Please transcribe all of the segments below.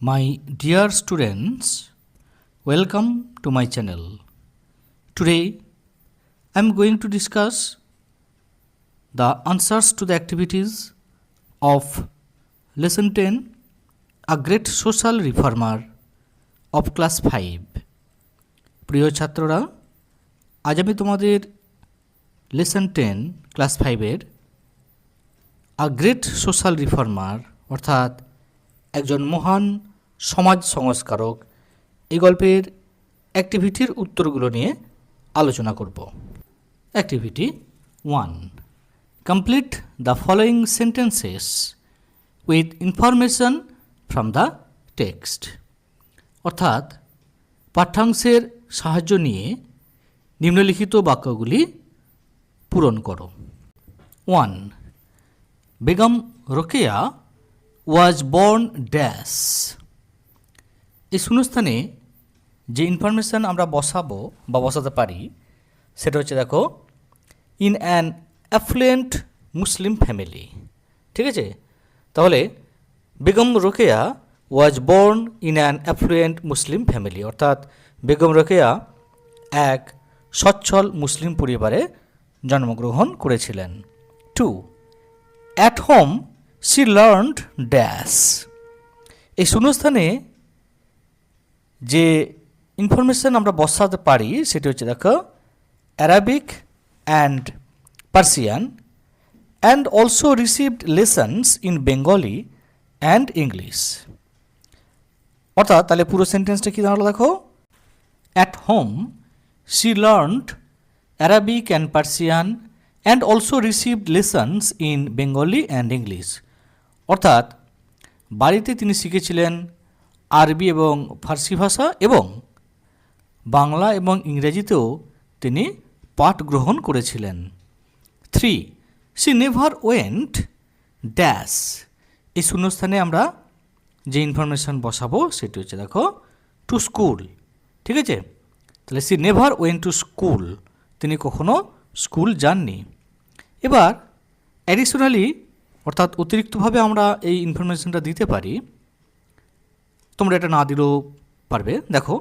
My dear students, welcome to my channel. Today I am going to discuss the answers to the activities of lesson 10, A Great Social Reformer of class 5. প্রিয় ছাত্ররা, আজ আমি তোমাদের lesson 10 class 5-এর a great social reformer অর্থাৎ একজন মহান সমাজ সংস্কারক এই গল্পের অ্যাক্টিভিটির উত্তরগুলো নিয়ে আলোচনা করব। Activity 1. Complete the following sentences with information from the text. অর্থাৎ পাঠ্যাংশের সাহায্য নিয়ে নিম্নলিখিত বাক্যগুলি পূরণ করো। 1. Begum Rokeya was born dash. এই শূন্যস্থানে যে ইনফরমেশান আমরা বসাবো বা বসাতে পারি সেটা হচ্ছে দেখো, in an effluent Muslim family. ঠিক আছে, তাহলে বেগম রোকেয়া ওয়াজ born in an effluent Muslim family, অর্থাৎ বেগম রোকেয়া এক সচ্ছল মুসলিম পরিবারে জন্মগ্রহণ করেছিলেন। 2. At home she learned dash. এই শূন্যস্থানে যে ইনফরমেশান আমরা বসাতে পারি সেটি হচ্ছে দেখো, Arabic and Persian and also received lessons in Bengali and English. অর্থাৎ তাহলে পুরো সেন্টেন্সটা কী দাঁড়ালো দেখো, at home she learned Arabic and Persian and also received lessons in Bengali and English. অর্থাৎ বাড়িতে তিনি শিখেছিলেন আরবি এবং ফার্সি ভাষা এবং বাংলা এবং ইংরেজিতেও তিনি পাঠ গ্রহণ করেছিলেন। 3. She never went dash. এই শূন্যস্থানে আমরা যে ইনফরমেশান বসাবো সেটি হচ্ছে দেখো, টু স্কুল। ঠিক আছে, তাহলে she never went to school, তিনি কখনো স্কুল যাননি। এবার অ্যাডিশনালি অর্থাৎ অতিরিক্তভাবে আমরা এই ইনফরমেশানটা দিতে পারি, তোমরা এটা না দিলেও পারবে। দেখো,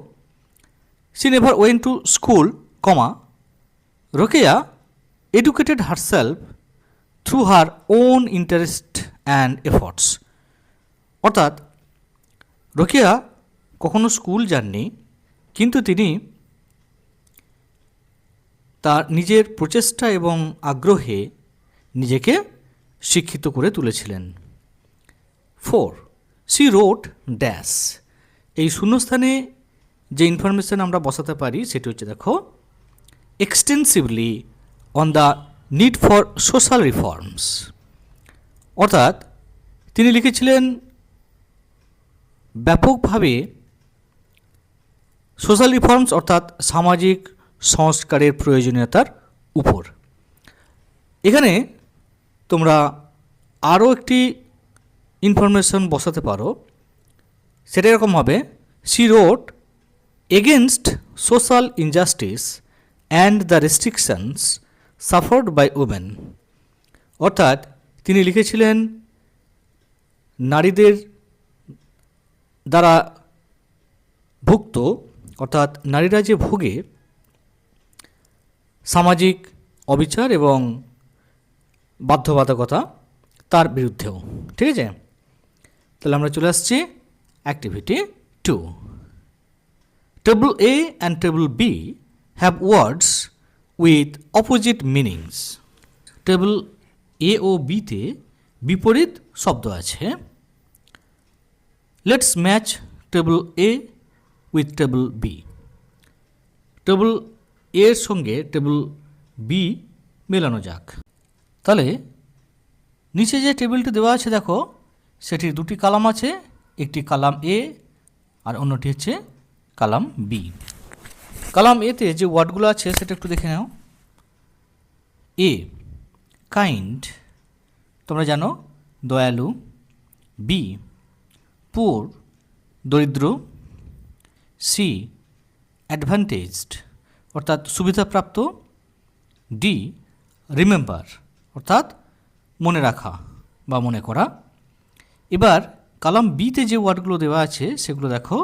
she never went to school, comma Rokeya educated herself through her own interest and efforts. অর্থাৎ রোকেয়া কখনো স্কুল যাননি, কিন্তু তিনি তার নিজের প্রচেষ্টা এবং আগ্রহে নিজেকে শিক্ষিত করে তুলেছিলেন। 4. She wrote dash. এই শূন্যস্থানে যে ইনফরমেশান আমরা বসাতে পারি সেটি হচ্ছে দেখো, extensively on the need for social reforms. অর্থাৎ তিনি লিখেছিলেন ব্যাপকভাবে সোশ্যাল রিফর্মস অর্থাৎ সামাজিক সংস্কারের প্রয়োজনীয়তার উপর। এখানে তোমরা আরও একটি ইনফরমেশন বসাতে পারো, সেটা এরকম হবে, she wrote against social injustice and the restrictions suffered by women. অর্থাৎ তিনি লিখেছিলেন নারীদের দ্বারা ভুক্ত অর্থাৎ নারীরা যে ভোগে সামাজিক অবিচার এবং বাধ্যবাধকতা তার বিরুদ্ধেও। ঠিক আছে, তাহলে আমরা চলে আসছি activity 2. Table A and table B have words with opposite meanings. Table A ও বিতে বিপরীত শব্দ আছে। Let's match table A with table B. Table এর সঙ্গে টেবল বি মেলানো যাক। তাহলে নিচে যে টেবিলটি দেওয়া আছে দেখো, সেটির দুটি কলাম আছে, একটি কলাম এ আর অন্যটি হচ্ছে কলাম বি। কলাম এতে যে ওয়ার্ডগুলো আছে সেটা একটু দেখে নাও। এ কাইন্ড, তোমরা জানো দয়ালু। বি পুর, দরিদ্র। সি অ্যাডভান্টেজড, অর্থাৎ সুবিধাপ্রাপ্ত। ডি রিমেম্বার, অর্থাৎ মনে রাখা বা মনে করা। এবার কলাম বিতে যে ওয়ার্ডগুলো দেওয়া আছে সেগুলো দেখো,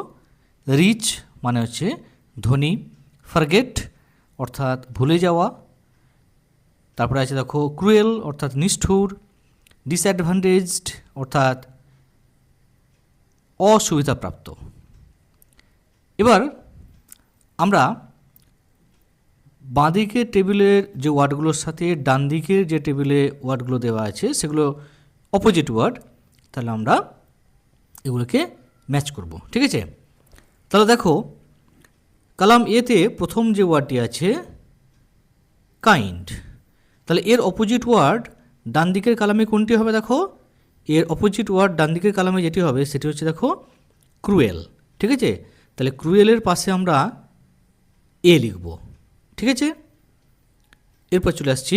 রিচ মানে হচ্ছে ধনী, ফরগেট অর্থাৎ ভুলে যাওয়া, তারপরে আছে দেখো ক্রুয়েল অর্থাৎ নিষ্ঠুর, ডিসঅ্যাডভান্টেজড অর্থাৎ অসুবিধাপ্রাপ্ত। এবার আমরা বাঁদিকের টেবিলের যে ওয়ার্ডগুলোর সাথে ডান দিকের যে টেবিলে ওয়ার্ডগুলো দেওয়া আছে সেগুলো অপোজিট ওয়ার্ড, তাহলে আমরা এগুলোকে ম্যাচ করব, ঠিক আছে। তাহলে দেখো কলাম এতে প্রথম যে ওয়ার্ডটি আছে কাইন্ড, তাহলে এর অপোজিট ওয়ার্ড ডান দিকের কলামে কোনটি হবে? দেখো এর অপোজিট ওয়ার্ড ডান দিকের কলামে যেটি হবে সেটি হচ্ছে দেখো ক্রুয়েল, ঠিক আছে। তাহলে ক্রুয়েলের পাশে আমরা এ লিখব, ঠিক আছে। এরপর চলে আসছি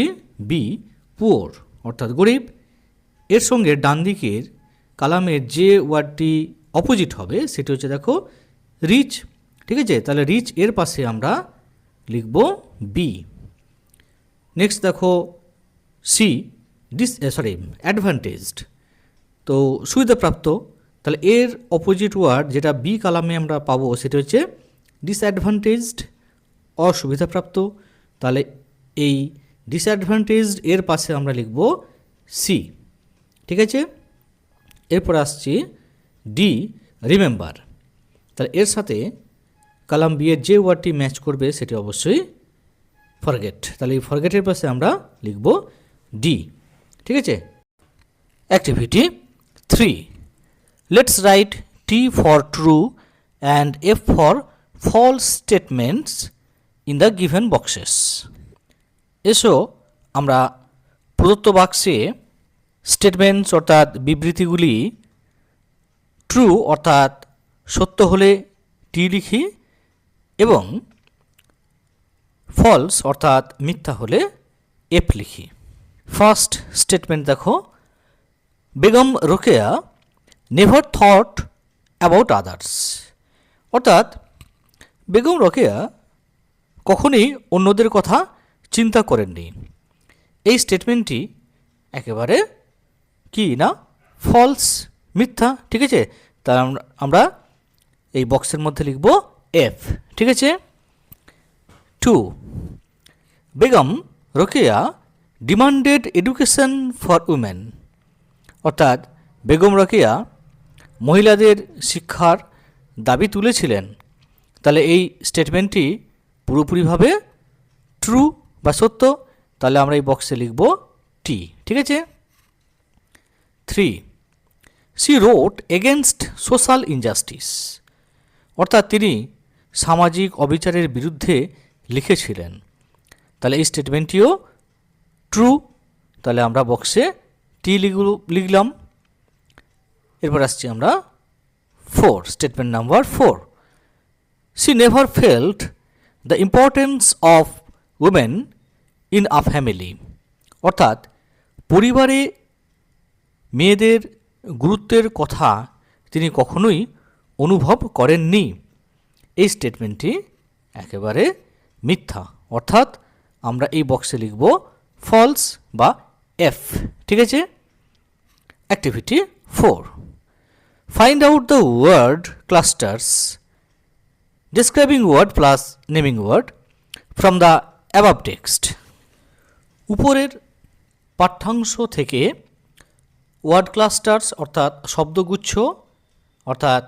বি, পুওর অর্থাৎ গরিব। এর সঙ্গে ডান দিকের কলামের যে ওয়ার্ডটি অপোজিট হবে সেটি হচ্ছে দেখো রিচ, ঠিক আছে। তাহলে রিচ এর পাশে আমরা লিখব বি। নেক্সট দেখো সি, অ্যাডভান্টেজড, তো সুবিধাপ্রাপ্ত। তাহলে এর অপোজিট ওয়ার্ড যেটা বি কলামে আমরা পাবো সেটা হচ্ছে ডিসঅ্যাডভান্টেজড, অসুবিধাপ্রাপ্ত। তাহলে এই ডিসঅ্যাডভান্টেজড এর পাশে আমরা লিখব সি, ঠিক আছে। এরপর আসছি ডি, রিমেম্বার। তাহলে এর সাথে কলাম বি এর যে ওয়ার্ডটি ম্যাচ করবে সেটি অবশ্যই ফরগেট, তাহলে এই ফরগেটের পাশে আমরা লিখব ডি, ঠিক আছে। Activity 3, let's write T for true and F for false statements in the given boxes. এসো আমরা প্রদত্ত বাক্সে স্টেটমেন্টস অর্থাৎ বিবৃতিগুলি ট্রু অর্থাৎ সত্য হলে টি লিখি এবং ফলস অর্থাৎ মিথ্যা হলে এফ লিখি। ফার্স্ট স্টেটমেন্ট দেখো, Begum Rokeya never thought about others, অর্থাৎ বেগম রোকেয়া কখনই অন্যদের কথা চিন্তা করেননি। এই স্টেটমেন্টটি একেবারে কি না, ফলস, মিথ্যা, ঠিক আছে। তাহলে আমরা এই বক্সের মধ্যে লিখব এফ, ঠিক আছে। 2, Begum Rokeya demanded education for women, অর্থাৎ বেগম রোকেয়া মহিলাদের শিক্ষার দাবি তুলেছিলেন। তাহলে এই স্টেটমেন্টটি পুরোপুরিভাবে ট্রু বা সত্য, তাহলে আমরা এই বক্সে লিখব টি, ঠিক আছে। 3, she wrote against social injustice, অর্থাৎ তিনি সামাজিক অবিচারের বিরুদ্ধে লিখেছিলেন। তাহলে এই স্টেটমেন্টটিও ট্রু, তাহলে আমরা বক্সে টি লিখলাম। এরপর আসছি আমরা 4, statement number 4, she never felt the importance of women in a family, অর্থাৎ পরিবারে মেয়েদের গুরুত্বের কথা তিনি কখনোই অনুভব করেননি। এই স্টেটমেন্টটি একেবারে মিথ্যা, অর্থাৎ আমরা এই বক্সে লিখব ফলস বা এফ, ঠিক আছে। Activity 4, find out the word clusters describing word plus naming word from the above text. উপরের পাঠ্যাংশ থেকে ওয়ার্ড ক্লাস্টার্স অর্থাৎ শব্দগুচ্ছ অর্থাৎ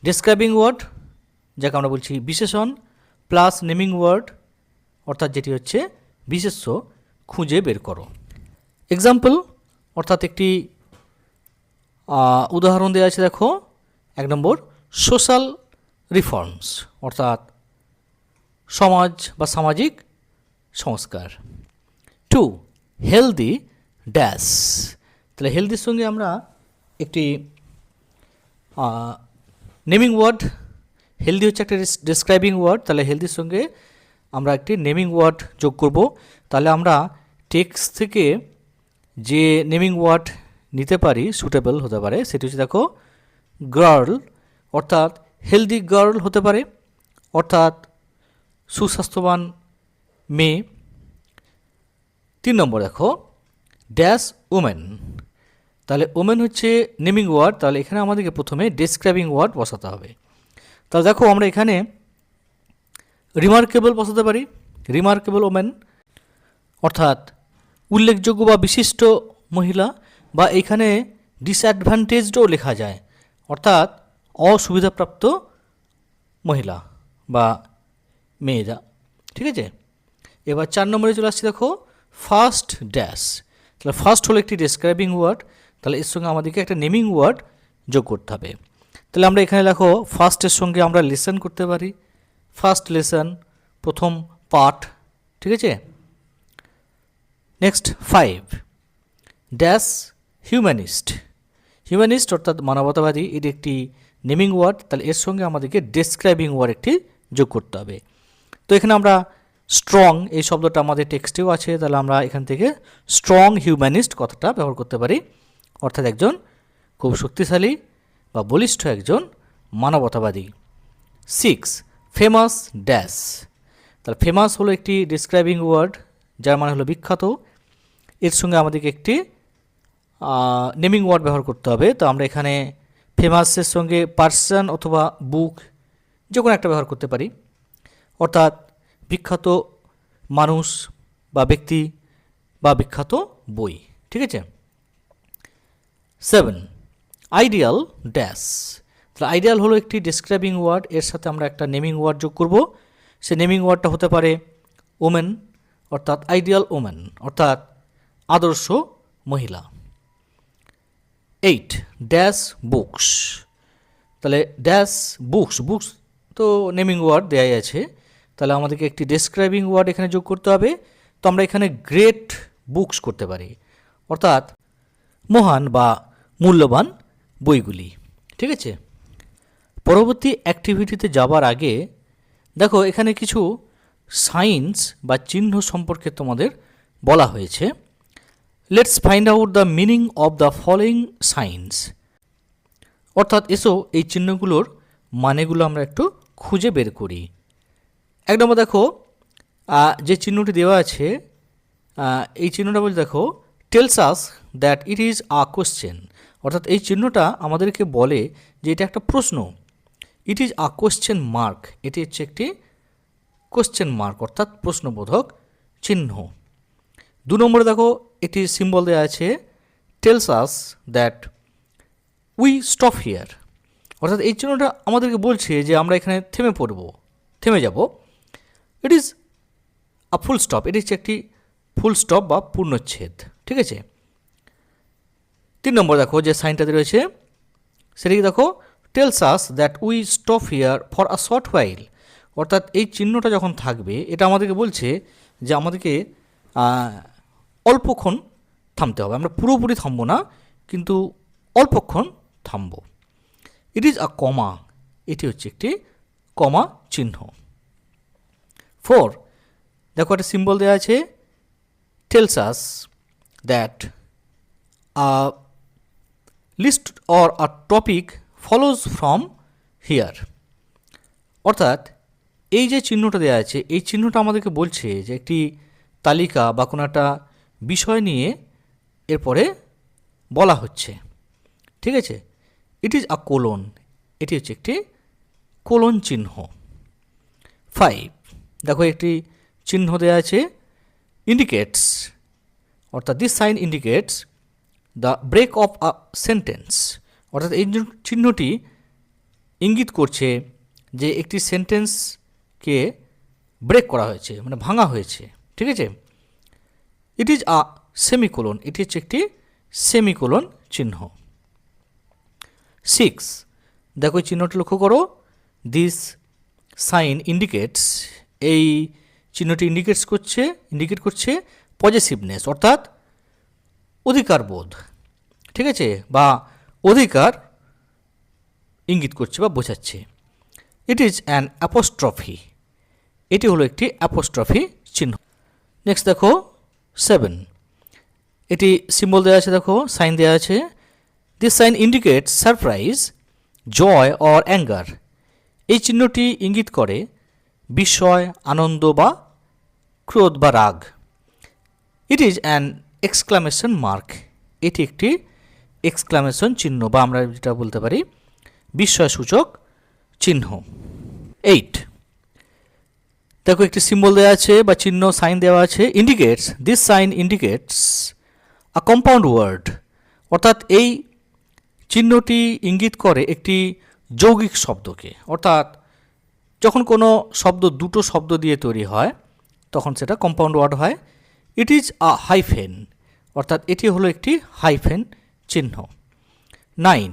ডেসক্রাইবিং ওয়ার্ড যাকে আমরা বলছি বিশেষণ প্লাস নেমিং ওয়ার্ড অর্থাৎ যেটি হচ্ছে বিশেষ্য খুঁজে বের করো। এক্সাম্পল অর্থাৎ একটি উদাহরণ দেওয়া আছে দেখো, 1 নম্বর সোশ্যাল রিফর্মস অর্থাৎ সমাজ বা সামাজিক সংস্কার। 2, হেলদি ড্যাশ, তাহলে হেলদির সঙ্গে আমরা একটি নেমিং ওয়ার্ড, হেলদি হচ্ছে একটা ডেসক্রাইবিং ওয়ার্ড, তাহলে হেলদির সঙ্গে আমরা একটি নেমিং ওয়ার্ড যোগ করব। তাহলে আমরা টেক্সট থেকে যে নেমিং ওয়ার্ড নিতে পারি সুটেবল হতে পারে সেটি হচ্ছে দেখো গার্ল, অর্থাৎ হেলদি গার্ল হতে পারে, অর্থাৎ সুস্বাস্থ্যবান মেয়ে। 3 নম্বর দেখো ড্যাশ উমেন, তাহলে ওমেন হচ্ছে নেমিং ওয়ার্ড, তাহলে এখানে আমাদেরকে প্রথমে ডেসক্রাইবিং ওয়ার্ড বসাতে হবে। তাহলে দেখো আমরা এখানে রিমার্কেবল বসাতে পারি, রিমার্কেবল ওমেন অর্থাৎ উল্লেখযোগ্য বা বিশিষ্ট মহিলা, বা এখানে ডিসঅ্যাডভান্টেজডও লেখা যায় অর্থাৎ অসুবিধাপ্রাপ্ত মহিলা বা মেয়েরা। ঠিক আছে, এবার 4 নম্বরে চলে আসছি। দেখো ফার্স্ট ড্যাশ, তাহলে ফার্স্ট হলো একটি ডেসক্রাইবিং ওয়ার্ড, তাহলে এর সঙ্গে আমাদেরকে একটা নেমিং ওয়ার্ড যোগ করতে হবে। তাহলে আমরা এখানে দেখো ফার্স্টের সঙ্গে আমরা লেসন করতে পারি, ফার্স্ট লেসন, প্রথম পাঠ। ঠিক আছে, নেক্সট 5 ড্যাশ হিউম্যানিস্ট, হিউম্যানিস্ট অর্থাৎ মানবতাবাদী, এটি একটি নেমিং ওয়ার্ড, তাহলে এর সঙ্গে আমাদেরকে ডেসক্রাইবিং ওয়ার্ড একটি যোগ করতে হবে। তো এখানে আমরা স্ট্রং এই শব্দটা আমাদের টেক্সটেও আছে, তাহলে আমরা এখান থেকে স্ট্রং হিউম্যানিস্ট কথাটা ব্যবহার করতে পারি, অর্থাৎ একজন খুব শক্তিশালী বা বলিষ্ঠ একজন মানবতাবাদী। 6 ফেমাস ড্যাশ, তাহলে ফেমাস হলো একটি ডিসক্রাইবিং ওয়ার্ড, যার মানে হলো বিখ্যাত, এর সঙ্গে আমাদেরকে একটি নেমিং ওয়ার্ড ব্যবহার করতে হবে। তো আমরা এখানে ফেমাসের সঙ্গে পার্সন অথবা বুক যে কোনো একটা ব্যবহার করতে পারি, অর্থাৎ বিখ্যাত মানুষ বা ব্যক্তি বা বিখ্যাত বই। ঠিক আছে, 7 আইডিয়াল ড্যাশ, তাহলে আইডিয়াল হলো একটি ডেসক্রাইবিং ওয়ার্ড, এর সাথে আমরা একটা নেমিং ওয়ার্ড যোগ করব। সে নেমিং ওয়ার্ডটা হতে পারে ওমেন, অর্থাৎ আইডিয়াল ওমেন অর্থাৎ আদর্শ মহিলা। 8 ড্যাশ বুকস, তাহলে ড্যাশ বুকস, বুকস তো নেমিং ওয়ার্ড দেয়াই আছে, তাহলে আমাদেরকে একটি ডেসক্রাইবিং ওয়ার্ড এখানে যোগ করতে হবে। তো আমরা এখানে গ্রেট বুকস করতে পারি, অর্থাৎ মহান বা মূল্যবান বইগুলি। ঠিক আছে, পরবর্তী অ্যাক্টিভিটিতে যাবার আগে দেখো এখানে কিছু সাইন্স বা চিহ্ন সম্পর্কে তোমাদের বলা হয়েছে। Let's find out the meaning of the following science, অর্থাৎ এসো এই চিহ্নগুলোর মানেগুলো আমরা একটু খুঁজে বের করি। এক নম্বর দেখো যে চিহ্নটি দেওয়া আছে, এই চিহ্নটা বলতে দেখো tales us that it is a question, অর্থাৎ এই চিহ্নটা আমাদেরকে বলে যে এটা একটা প্রশ্ন। It is a question mark, এটি হচ্ছে একটি কোশ্চেন মার্ক অর্থাৎ প্রশ্নবোধক চিহ্ন। 2 নম্বরে দেখো একটি সিম্বল দেওয়া আছে, tells us that we stop here, অর্থাৎ এই চিহ্নটা আমাদেরকে বলছে যে আমরা এখানে থেমে যাব। It is a full stop, এটি হচ্ছে একটি ফুল স্টপ বা পূর্ণচ্ছেদ। ঠিক আছে, 3 নম্বর দেখো যে সাইনটাতে রয়েছে সেটাকে দেখো tales us that we stop here for a short while, অর্থাৎ এই চিহ্নটা যখন থাকবে এটা আমাদেরকে বলছে যে আমাদেরকে অল্পক্ষণ থামতে হবে, আমরা পুরোপুরি থামবো না কিন্তু অল্পক্ষণ থামব। ইট ইজ আ কমা, এটি হচ্ছে একটি কমা চিহ্ন। 4 দেখো একটা সিম্বল দেওয়া আছে, tells us that a list or a topic follows from here, অর্থাৎ এই যে চিহ্নটা দেওয়া আছে এই চিহ্নটা আমাদেরকে বলছে যে একটি তালিকা বা কোনো একটা বিষয় নিয়ে এরপরে বলা হচ্ছে। ঠিক আছে, ইট ইজ আ কোলন, এটি হচ্ছে একটি কোলন চিহ্ন। 5 দেখো একটি চিহ্ন দেওয়া আছে, ইন্ডিকেটস, অর্থাৎ this sign indicates the break of a sentence, অর্থাৎ এই চিহ্নটি ইঙ্গিত করছে যে একটি সেন্টেন্সকে ব্রেক করা হয়েছে মানে ভাঙা হয়েছে। ঠিক আছে, ইট ইজ আ সেমিকোলন, এটি হচ্ছে একটি সেমিকোলন চিহ্ন। 6 দেখো এই চিহ্নটি লক্ষ্য করো, দিস সাইন ইন্ডিকেটস, এই চিহ্নটি ইন্ডিকেট করছে পজেসিভনেস অর্থাৎ অধিকার বোধ। ঠিক আছে, বা অধিকার ইঙ্গিত করছে বা বোঝাচ্ছে। ইট ইজ অ্যান অ্যাপোস্ট্রফি, এটি হলো একটি অ্যাপোস্ট্রফি চিহ্ন। নেক্সট দেখো 7 এটি সিম্বল দেওয়া আছে, দেখো সাইন দেওয়া আছে, this sign indicates surprise, joy or anger, এই চিহ্নটি ইঙ্গিত করে বিস্ময়, আনন্দ বা ক্রোধ বা রাগ। It is an exclamation mark, এটি একটি এক্সক্লামেশন চিহ্ন বা আমরা যেটা বলতে পারি বিস্ময়সূচক চিহ্ন। 8 দেখো একটি সিম্বল দেওয়া আছে বা চিহ্ন সাইন দেওয়া আছে, indicates, this sign indicates a compound word, অর্থাৎ এই চিহ্নটি ইঙ্গিত করে একটি যৌগিক শব্দকে, অর্থাৎ যখন কোনো শব্দ দুটো শব্দ দিয়ে তৈরি হয় তখন সেটা কম্পাউন্ড ওয়ার্ড হয়। ইট ইজ আ হাইফেন, অর্থাৎ এটি হলো একটি হাইফেন চিহ্ন। 9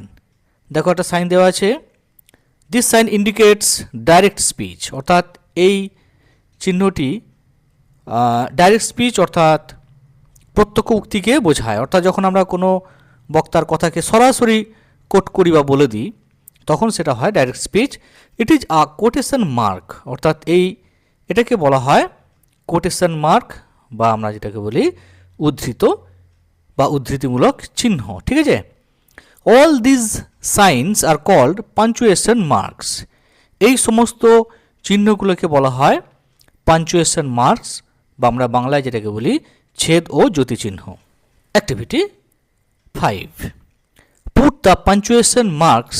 দেখো একটা সাইন দেওয়া আছে, this sign indicates direct speech, অর্থাৎ এই চিহ্নটি ডাইরেক্ট স্পিচ অর্থাৎ প্রত্যক্ষ উক্তিকে বোঝায়, অর্থাৎ যখন আমরা কোনো বক্তার কথাকে সরাসরি কোট করি বা বলে দিই তখন সেটা হয় direct speech. It is a quotation mark, অর্থাৎ এটাকে বলা হয় কোটেশন মার্ক বা আমরা যেটাকে বলি উদ্ধৃত বা উদ্ধৃতিমূলক চিহ্ন, ঠিক আছে। All these signs are called punctuation marks, এই সমস্ত চিহ্নগুলোকে বলা হয় পাঞ্চুয়েশন মার্কস বা আমরা বাংলায় যেটাকে বলি ছেদ ও জ্যোতিচিহ্ন। Activity 5, put the punctuation marks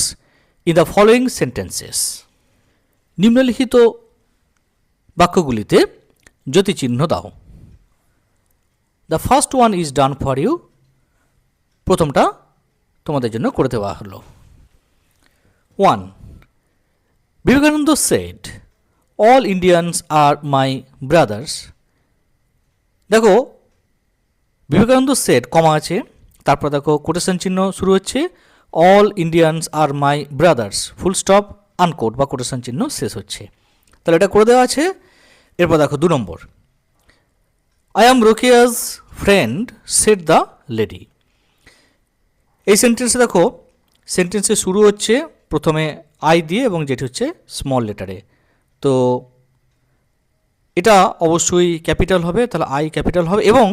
in the following sentences, নিম্নলিখিত বাক্যগুলিতে জ্যোতিচিহ্ন দাও। The first one is done for you, প্রথমটা তোমাদের জন্য করে দেওয়া হলো। 1 Vivekananda said all Indians are my brothers, দেখো বিবেকানন্দ সেড কমা আছে, তারপর দেখো কোটেশন চিহ্ন শুরু হচ্ছে, all Indians are my brothers, full stop unquote বা কোটেশন চিহ্ন শেষ হচ্ছে, তাহলে এটা করে দেওয়া আছে। এরপর দেখো 2 number, I am Rokeya's friend said the lady, এই সেন্টেন্সে দেখো সেন্টেন্সে শুরু হচ্ছে প্রথমে আই দিয়ে এবং যেটি হচ্ছে স্মল লেটারে, তো এটা অবশ্যই ক্যাপিটাল হবে, তাহলে আই ক্যাপিটাল হবে এবং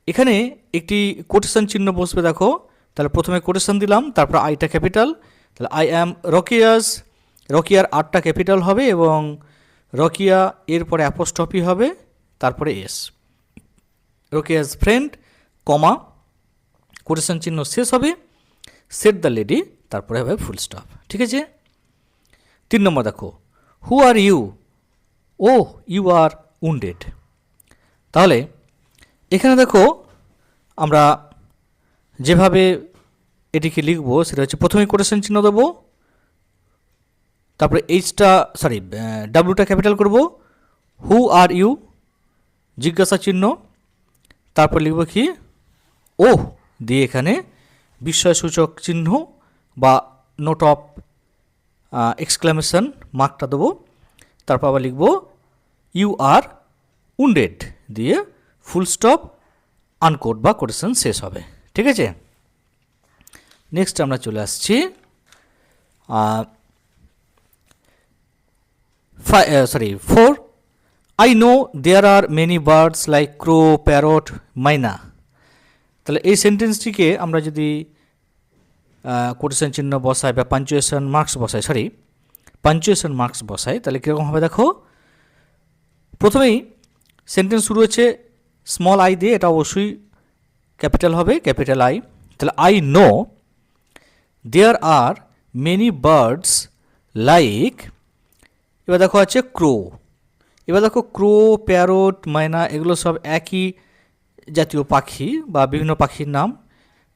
এখানে একটি কোটেশন চিহ্ন বসবে, দেখো তাহলে প্রথমে কোটেশন দিলাম তারপর আইটা ক্যাপিটাল, তাহলে আই অ্যাম রকিয়াস, রকিয়ার আরটা ক্যাপিটাল হবে এবং রকিয়া এরপরে অ্যাপোস্ট্রফি হবে তারপরে এস, রকিয়াস ফ্রেন্ড কমা কোটেশন চিহ্ন শেষ হবে, সেট দ্য লেডি তারপরে হবে ফুল স্টপ, ঠিক আছে। 3 নম্বর দেখো, who are you, oh you are wounded, তাহলে এখানে দেখো আমরা যেভাবে এটিকে লিখবো সেটা হচ্ছে প্রথমে কোটেশন চিহ্ন দেবো, তারপরে ডাব্লুটা ক্যাপিটাল করব, হু আর ইউ জিজ্ঞাসা চিহ্ন, তারপর লিখব কি ও দিয়ে এখানে বিস্ময়সূচক চিহ্ন বা নোট অফ এক্সক্লামেশন মার্কটা দেবো, তারপর আবার লিখব ইউ আর উন্ডেড দিয়ে ফুল স্টপ আনকোট বা কোটেশন শেষ হবে, ঠিক আছে। নেক্সট আমরা চলে আসছি 4, I know there are many birds like crow, parrot, myna, তাহলে এই সেন্টেন্সটিকে আমরা যদি কোটেশন চিহ্ন বসাই বা পাঞ্চুয়েশন মার্কস বসাই তাহলে কীরকম হবে দেখো, প্রথমেই সেন্টেন্স শুরু হচ্ছে স্মল আই দিয়ে, এটা অবশ্যই ক্যাপিটাল হবে, ক্যাপিটাল আই, তাহলে I know there are many birds like, এবার দেখো আছে ক্রো, এবার দেখো ক্রো, প্যারট, মাইনা এগুলো সব একই জাতীয় পাখি বা বিভিন্ন পাখির নাম,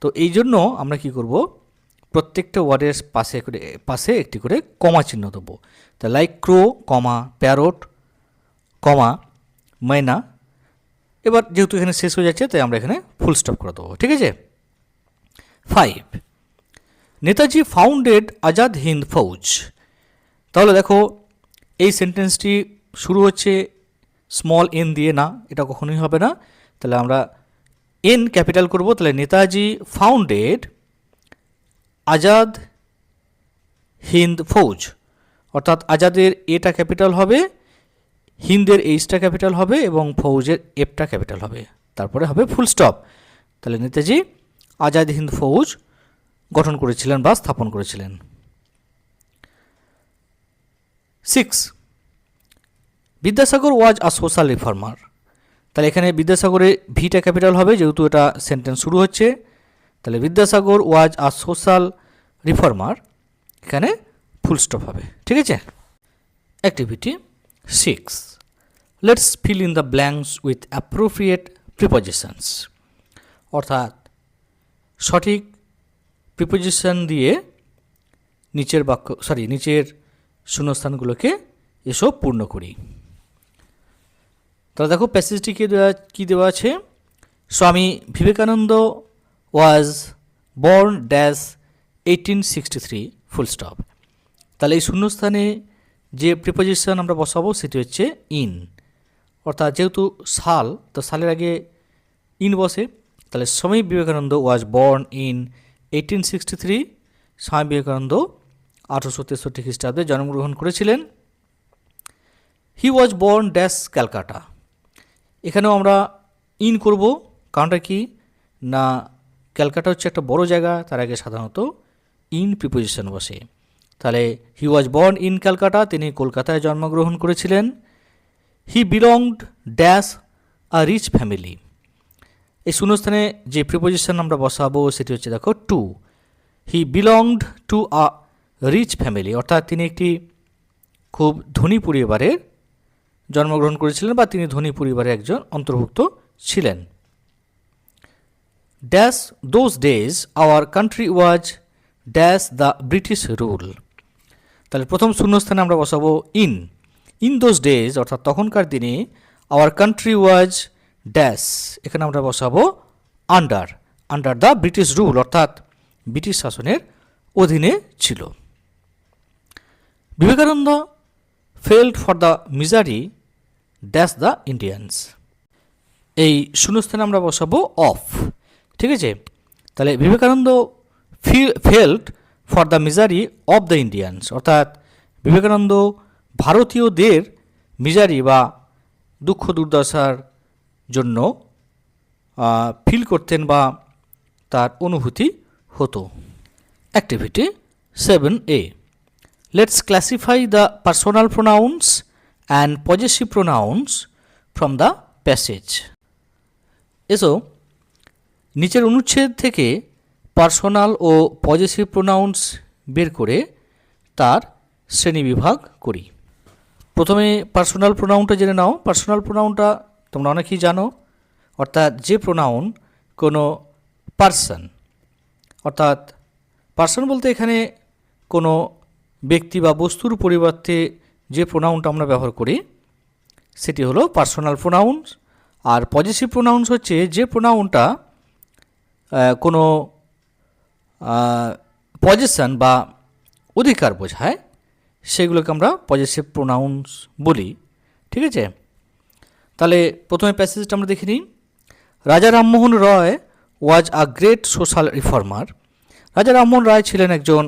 তো এই জন্য আমরা কি করব প্রত্যেকটা ওয়ার্ডের পাশে একটি করে কমা চিহ্ন দেবো, তা লাইক ক্রো কমা প্যারট কমা মাইনা, এবার যেহেতু এখানে শেষ হয়ে যাচ্ছে তাই আমরা এখানে ফুল স্টপ করে দেবো, ঠিক আছে। 5 নেতাজি ফাউন্ডেড আজাদ হিন্দ ফৌজ, তাহলে দেখো এই সেন্টেন্সটি শুরু হচ্ছে স্মল এন দিয়ে, না এটা কখনোই হবে না, তাহলে আমরা এন ক্যাপিটাল করব, তাহলে নেতাজি ফাউন্ডেড আজাদ হিন্দ ফৌজ, অর্থাৎ আজাদের এটা ক্যাপিটাল হবে, হিন্দের এইচটা ক্যাপিটাল হবে এবং ফৌজের এফটা ক্যাপিটাল হবে, তারপরে হবে ফুল স্টপ, তাহলে নেতাজি আজাদ হিন্দ ফৌজ গঠন করেছিলেন বা স্থাপন করেছিলেন। 6 বিদ্যাসাগর ওয়াজ আ সোশ্যাল রিফর্মার, তাহলে এখানে বিদ্যাসাগরের ভিটা ক্যাপিটাল হবে যেহেতু এটা সেন্টেন্স শুরু হচ্ছে, তাহলে বিদ্যাসাগর ওয়াজ আ সোশ্যাল রিফর্মার, এখানে ফুল স্টপ হবে। ঠিক আছে। Activity 6, let's fill in the blanks with appropriate prepositions, অর্থাৎ সঠিক প্রিপোজিশন দিয়ে নিচের শূন্যস্থানগুলোকে এসব পূর্ণ করি। তাহলে দেখো প্যাসেজটি কী দেওয়া আছে, Swami Vivekananda was born dash 1863 full stop. তাহলে এই শূন্যস্থানে যে প্রিপোজিশন আমরা বসাবো সেটি হচ্ছে ইন, অর্থাৎ যেহেতু সাল, তো সালের আগে ইন বসে। তাহলে স্বামী বিবেকানন্দ ওয়াজ বর্ন ইন 1863, স্বামী বিবেকানন্দ 1863 খ্রিস্টাব্দে জন্মগ্রহণ করেছিলেন। হি ওয়াজ বর্ন ড্যাশ ক্যালকাটা, এখানেও আমরা ইন করব, কারণটা কি না ক্যালকাটা হচ্ছে একটা বড় জায়গা, তার আগে সাধারণত ইন প্রিপোজিশন বসে। তাহলে he was born in Calcutta, তিনি কলকাতায় জন্মগ্রহণ করেছিলেন। He belonged dash a rich family, এই শূন্যস্থানে যে প্রিপোজিশন আমরা বসাবো সেটি হচ্ছে দেখো to. He belonged to a rich family, অর্থাৎ তিনি একটি খুব ধনী পরিবারের জন্মগ্রহণ করেছিলেন বা তিনি ধনী পরিবারের একজন অন্তর্ভুক্ত ছিলেন। Dash those days our country was dash the British rule, তাহলে প্রথম শূন্যস্থানে আমরা বসাবো ইন। ইন দোজ ডেজ অর্থাৎ তখনকার দিনে আওয়ার কান্ট্রি ওয়াজ ড্যাশ, এখানে আমরা বসাবো আন্ডার দ্য ব্রিটিশ রুল, অর্থাৎ ব্রিটিশ শাসনের অধীনে ছিল। Vivekananda felt for the misery dash the Indians, এই শূন্যস্থানে আমরা বসাবো অফ। ঠিক আছে। তাহলে Vivekananda felt for the misery of the Indians, অর্থাৎ বিবেকানন্দ ভারতীয়দের মিজারি বা দুঃখ দুর্দশার জন্য ফিল করতেন বা তার অনুভূতি হতো। Activity 7A, let's classify the personal pronouns and possessive pronounce from the passage. এসো নিচের অনুচ্ছেদ থেকে পার্সোনাল ও পজেসিভ প্রোনাউন্স বের করে তার শ্রেণীবিভাগ করি। প্রথমে পার্সোনাল প্রোনাউনটা জেনে নাও। পার্সোনাল প্রোনাউনটা তোমরা অনেকেই জানো, অর্থাৎ যে প্রোনাউন কোনো পার্সন, অর্থাৎ পার্সন বলতে এখানে কোনো ব্যক্তি বা বস্তুর পরিবর্তে যে প্রোনাউনটা আমরা ব্যবহার করি সেটি হলো পার্সোনাল প্রোনাউন্স। আর পজেসিভ প্রোনাউন্স হচ্ছে যে প্রোনাউনটা কোনো পজেশন বা অধিকার বোঝায়, সেগুলোকে আমরা পজেসিভ প্রোনাউন্স বলি। ঠিক আছে। তাহলে প্রথমে প্যাসেজটা আমরা দেখে নিই। রাজা রামমোহন রায় ওয়াজ আ গ্রেট সোশ্যাল রিফর্মার, রাজা রামমোহন রায় ছিলেন একজন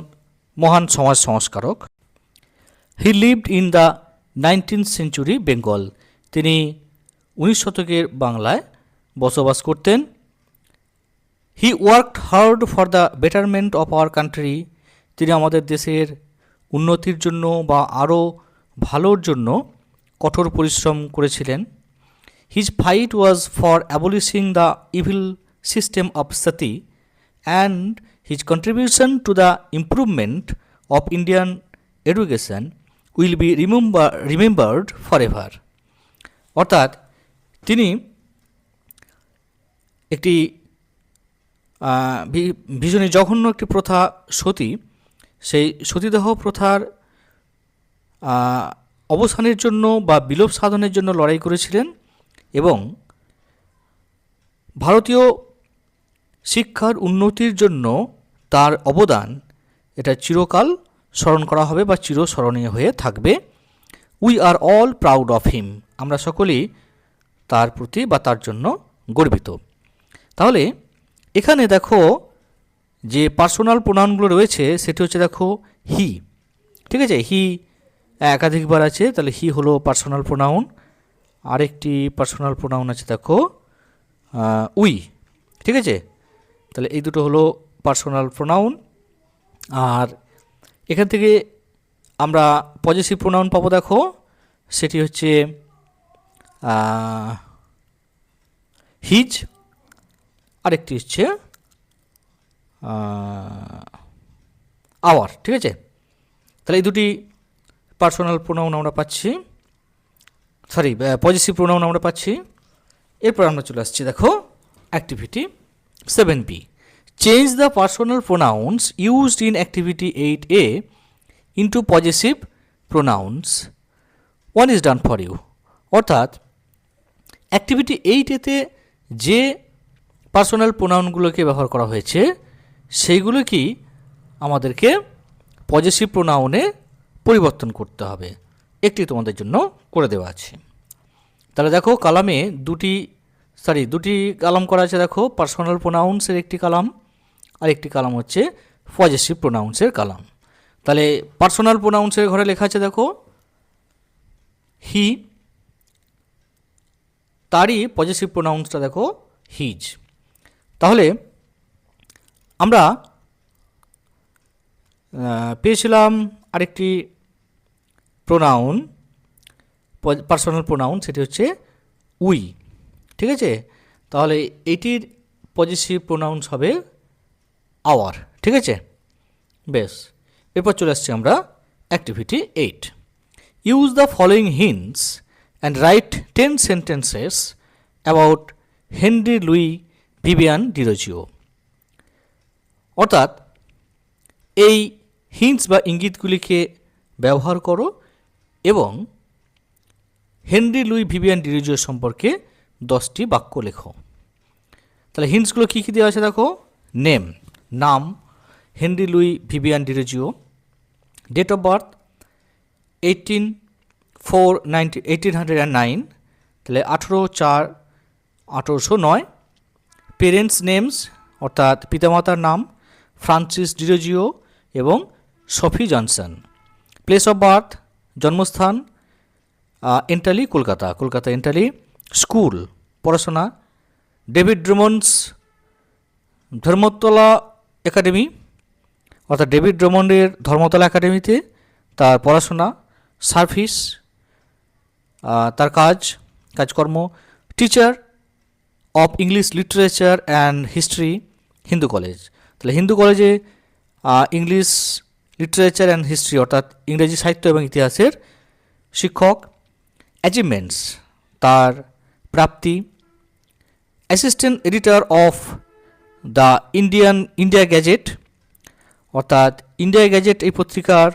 মহান সমাজ সংস্কারক। He lived in the 19th century Bengal, তিনি 19 শতকের বাংলায় বসবাস করতেন। হি worked hard for the betterment of our country, তিনি আমাদের দেশের উন্নতির জন্য বা আরও ভালোর জন্য কঠোর পরিশ্রম করেছিলেন। His fight was for abolishing the evil system of Sati and his contribution to the improvement of Indian education will be remembered for ever, অর্থাৎ তিনি একটি ভীষণই জঘন্য একটি প্রথা সতী, সেই সতীদাহ প্রথার অবসানের জন্য বা বিলোপ সাধনের জন্য লড়াই করেছিলেন এবং ভারতীয় শিক্ষার উন্নতির জন্য তার অবদান এটা চিরকাল স্মরণ করা হবে বা চিরস্মরণীয় হয়ে থাকবে। We are all proud of him, আমরা সকলেই তার প্রতি বা তার জন্য গর্বিত। তাহলে এখানে দেখো যে পার্সোনাল প্রোনাউনগুলো রয়েছে সেটি হচ্ছে দেখো হি। ঠিক আছে, হি একাধিকবার আছে, তাহলে হি হলো পার্সোনাল প্রোনাউন। আরেকটি পার্সোনাল প্রোনাউন আছে দেখো উই। ঠিক আছে, তাহলে এই দুটো হলো পার্সোনাল প্রোনাউন। আর এখান থেকে আমরা পজেসিভ প্রোনাউন পাবো, দেখো সেটি হচ্ছে হিজ, আরেকটি হচ্ছে আওয়ার, ঠিক আছে। তাহলে এই দুটি পার্সোনাল প্রোনাউন আমরা পাচ্ছি, সরি পজিটিভ প্রোনাউন আমরা পাচ্ছি। এরপর আমরা চলে আসছি, দেখো activity 7b, change the personal pronouns used in activity 8a into positive pronouns, one is done for you. অর্থাৎ অ্যাক্টিভিটি 8a-তে যে পার্সোনাল প্রোনাউনগুলোকে ব্যবহার করা হয়েছে সেইগুলো কি আমাদেরকে পজিটিভ প্রোনাউনে পরিবর্তন করতে হবে। একটি তোমাদের জন্য করে দেওয়া আছে। তাহলে দেখো কালামে দুটি কালাম করা আছে। দেখো পার্সোনাল প্রোনাউন্সের একটি কালাম আর একটি কালাম হচ্ছে পজিটিভ প্রোনাউন্সের কালাম। তাহলে পার্সোনাল প্রোনাউন্সের ঘরে লেখা আছে, দেখো হি, তারই পজিটিভ প্রোনাউন্সটা দেখো হিজ। তাহলে আমরা পেয়েছিলাম আরেকটি প্রোনাউন, পার্সোনাল প্রোনাউন, সেটি হচ্ছে উই, ঠিক আছে। তাহলে এটির পজিটিভ প্রোনাউন্স হবে আওয়ার, ঠিক আছে। বেশ, এরপর চলে আসছি আমরা activity 8, use the following hints and right 10 sentences about Henry Louis Vivian Derozio. অর্থাৎ এই হিন্টস বা ইঙ্গিতগুলিকে ব্যবহার করো এবং হেনরি লুই ভিভিয়ান ডিরোজিও সম্পর্কে 10টি বাক্য লেখো। তাহলে হিন্টসগুলো কী কী দেওয়া আছে দেখো, নেম, নাম Henry Louis Vivian Derozio, date of birth 1809, তাহলে 18/4/1809, পেরেন্টস নেমস অর্থাৎ পিতামাতার নাম ফ্রান্সিস ডিরোজিও এবং Sophie Johnson, place of birth জন্মস্থান এন্টালি কলকাতা এন্টালি, স্কুল পড়াশোনা ডেভিড ড্রুমন্ডস ধর্মতলা একাডেমি, অর্থাৎ ডেভিড ড্রুমন্ডের ধর্মতলা একাডেমিতে তার পড়াশোনা, সার্ভিস তার কাজকর্ম, teacher of English literature and history Hindu College, তাহলে হিন্দু কলেজে ইংলিশ লিটারেচার অ্যান্ড হিস্ট্রি অর্থাৎ ইংরেজি সাহিত্য এবং ইতিহাসের শিক্ষক, অ্যাচিভমেন্টস তার প্রাপ্তি, assistant editor of the India Gazette অর্থাৎ ইন্ডিয়া গ্যাজেট এই পত্রিকার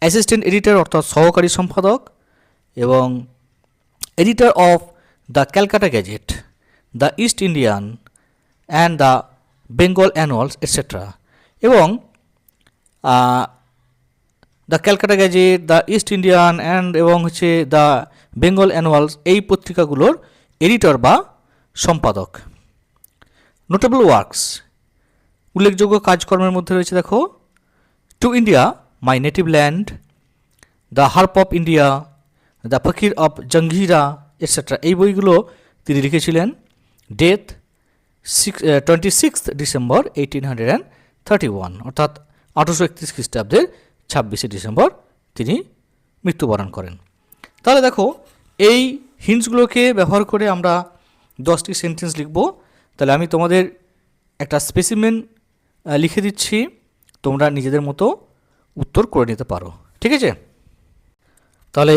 অ্যাসিস্ট্যান্ট এডিটর অর্থাৎ সহকারী সম্পাদক, এবং editor of the Calcutta Gazette, the East Indian and the Bengal Annuals etcetera, এবং the Calcutta Gazette, the East Indian এবং হচ্ছে দ্য বেঙ্গল অ্যানুয়ালস এই পত্রিকাগুলোর এডিটর বা সম্পাদক। নোটেবল ওয়ার্কস উল্লেখযোগ্য কাজকর্মের মধ্যে রয়েছে দেখো two India My Native Land, the Harp of India, the Fakir of জঙ্গিরা এটসেট্রা এই বইগুলো তিনি লিখেছিলেন। ডেথ 26 ডিসেম্বর 1831 অর্থাৎ 1831 খ্রিস্টাব্দের 26শে ডিসেম্বর তিনি মৃত্যুবরণ করেন। তাহলে দেখো এই হিন্টসগুলোকে ব্যবহার করে আমরা 10টি সেন্টেন্স লিখব। তাহলে আমি তোমাদের একটা স্পেসিমেন লিখে দিচ্ছি, তোমরা নিজেদের মতো উত্তর করে নিতে পারো, ঠিক আছে। তাহলে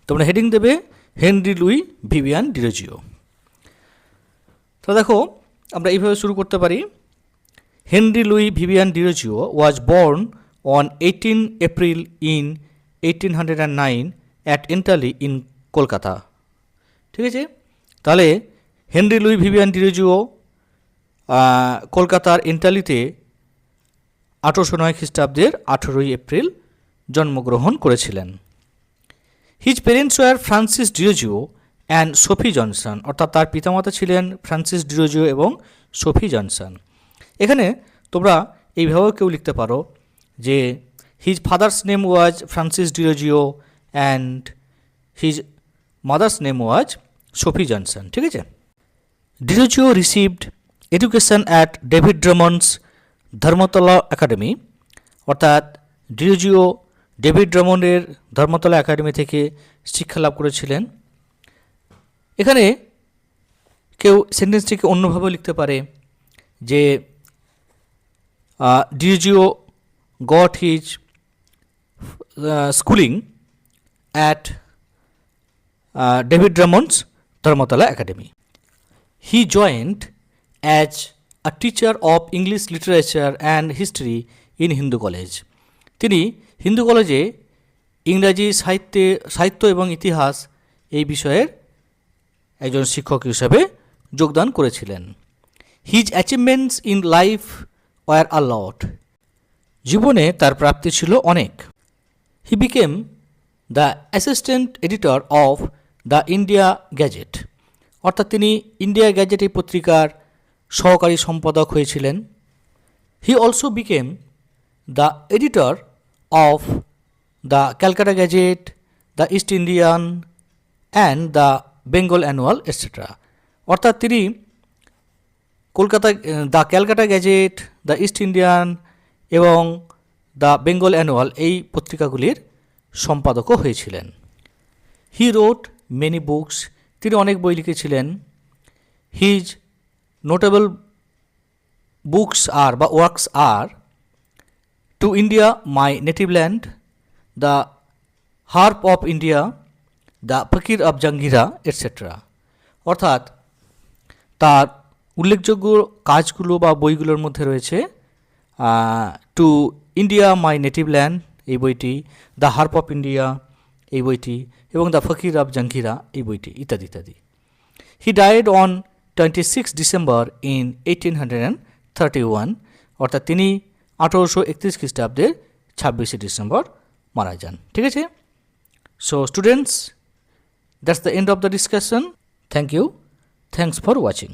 তোমরা হেডিং দেবে হেনরি লুই ভিভিয়ান ডিরোজিও। তো দেখো আমরা এইভাবে শুরু করতে পারি। Henry Louis Vivian Derozio was born on 18 April in 1809 at Entally in Kolkata, ঠিক আছে। তাহলে হেনরি লুই ভিভিয়ান ডিরোজিও কলকাতার এন্টালিতে 1809 খ্রিস্টাব্দের 18 এপ্রিল জন্মগ্রহণ করেছিলেন। His parents were Francis Derozio and Sophie Johnson অর্থাৎ তার পিতামাতা ছিলেন ফ্রান্সিস ডিরোজিও এবং সোফি জনসন। এখানে তোমরা এইভাবেও কেউ লিখতে পারো যে his father's name was Francis Derozio and his mother's name was Sophie Johnson, ঠিক আছে। Derozio received education at David Drummond's Dharmatala academy অর্থাৎ ডিরোজিও ডেভিড ড্রুমন্ডের ধর্মতলা একাডেমি থেকে শিক্ষা লাভ করেছিলেন। এখানে কেউ সেন্টেন্সটিকে অন্যভাবে লিখতে পারে যে Diageo got his schooling at David Drummond's Dharmatala Academy. He joined as a teacher of English literature and history in Hindu College. তিনি হিন্দু কলেজে ইংরাজি সাহিত্য এবং ইতিহাস এই বিষয়ের একজন শিক্ষক হিসেবে যোগদান করেছিলেন। His achievements in life were a lot. জীবনে তার প্রাপ্তি ছিল অনেক। He became the assistant editor of the India Gazette, অর্থাৎ তিনি ইন্ডিয়া গ্যাজেট এই পত্রিকার সহকারী সম্পাদক হয়েছিলেন। He also became the editor of the Calcutta Gazette, the East Indian and the Bengal Annual etcetera, অর্থাৎ তিনি the Calcutta Gazette, the East Indian এবং দ্য বেঙ্গল অ্যানুয়াল এই পত্রিকাগুলির সম্পাদকও হয়েছিলেন। হি রোট মেনি বুকস, তিনি অনেক বই লিখেছিলেন। হিজ নোটেবল বুকস আর বা works are To India My Native Land, the Harp of India, the Fakir of Jungheera etcetera, অর্থাৎ তার উল্লেখযোগ্য কাজগুলো বা বইগুলোর মধ্যে রয়েছে To India My Native Land এই বইটি, দ্য হার্প অফ ইন্ডিয়া এই বইটি এবং দ্য ফকির অফ জাঙ্গিরা এই বইটি ইত্যাদি ইত্যাদি। He died on 26 December in 1831, অর্থাৎ তিনি 1831 খ্রিস্টাব্দের 26শে ডিসেম্বর মারা যান। ঠিক আছে, so students, that's the end of the discussion. Thank you, thanks for watching.